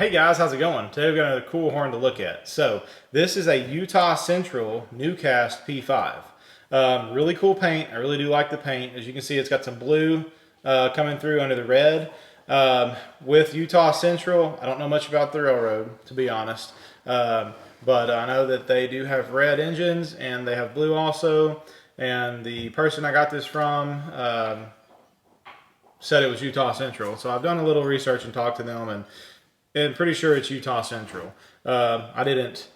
Hey guys, how's it going? Today we've got another cool horn to look at. So this is a Utahcentral Cast P5. Really cool paint. I really do like the paint. As you can see, it's got some blue coming through under the red. With Utahcentral, I don't know much about the railroad, to be honest. But I know that they do have red engines and they have blue also. And the person I got this from said it was Utahcentral. So I've done a little research and talked to them, and I'm pretty sure it's Utahcentral. I didn't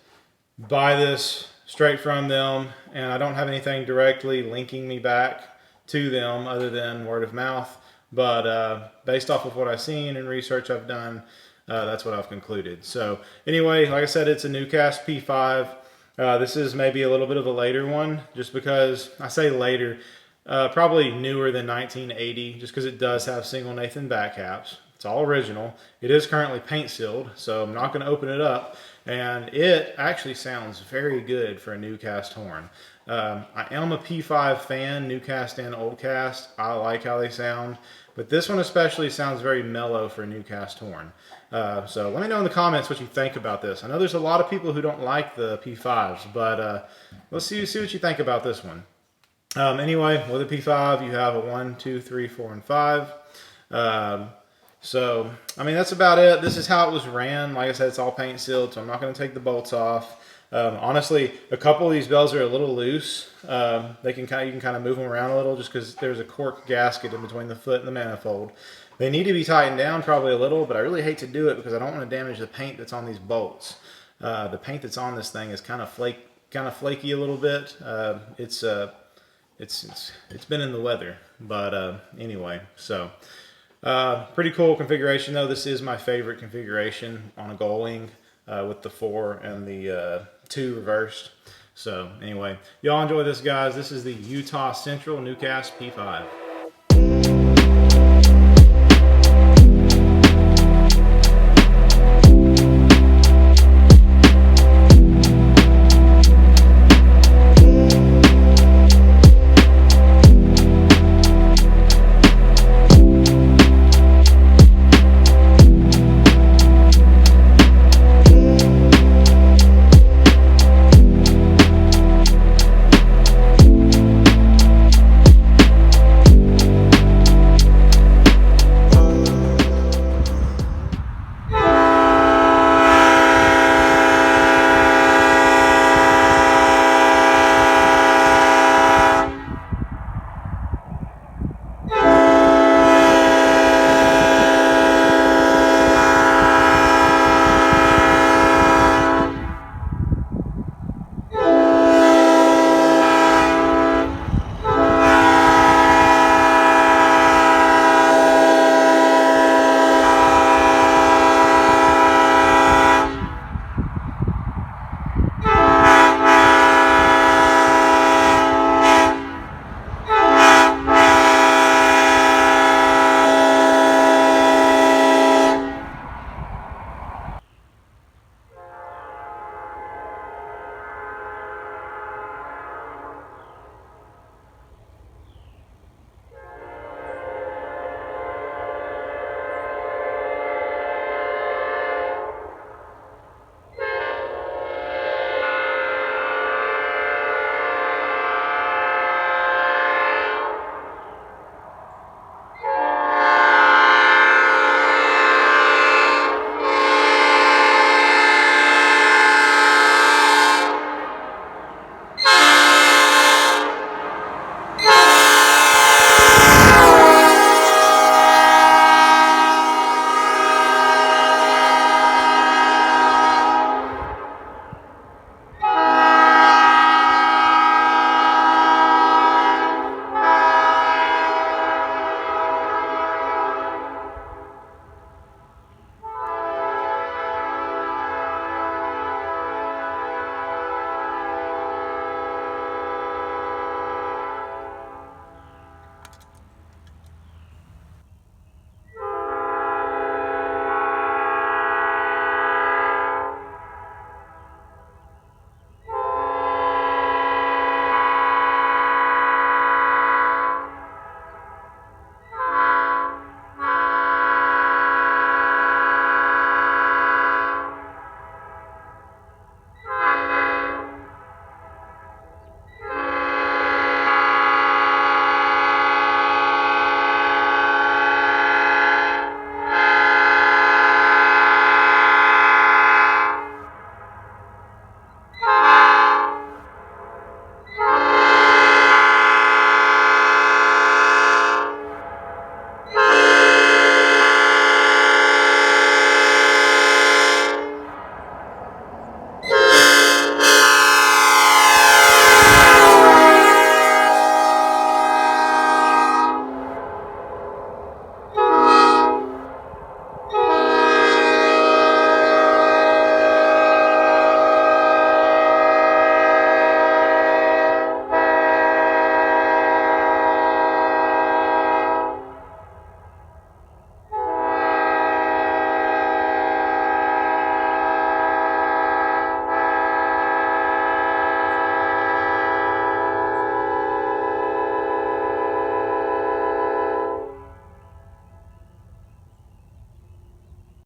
buy this straight from them, and I don't have anything directly linking me back to them other than word of mouth. But based off of what I've seen and research I've done, that's what I've concluded. So anyway, like I said, it's a new Cast P5. This is maybe a little bit of a later one, just because I say later, probably newer than 1980, just because it does have single Nathan back caps. It's all original. It is currently paint sealed, so I'm not going to open it up. And it actually sounds very good for a new cast horn. I am a P5 fan, new cast and old cast. I like how they sound, but this one especially sounds very mellow for a new cast horn. So let me know in the comments what you think about this. I know there's a lot of people who don't like the P5s, but let's see what you think about this one. Anyway, with a P5, you have a 1, 2, 3, 4, and 5. So, I mean, that's about it. This is how it was ran. Like I said, it's all paint sealed, so I'm not going to take the bolts off. Honestly, a couple of these bells are a little loose. You can kind of move them around a little just because there's a cork gasket in between the foot and the manifold. They need to be tightened down probably a little, but I really hate to do it because I don't want to damage the paint that's on these bolts. The paint that's on this thing is kind of flaky a little bit. It's been in the weather, but anyway, so. Pretty cool configuration though. This is my favorite configuration on a Gullwing with the 4 and the 2 reversed. So anyway, y'all enjoy this, guys. This is the Utahcentral Cast P5.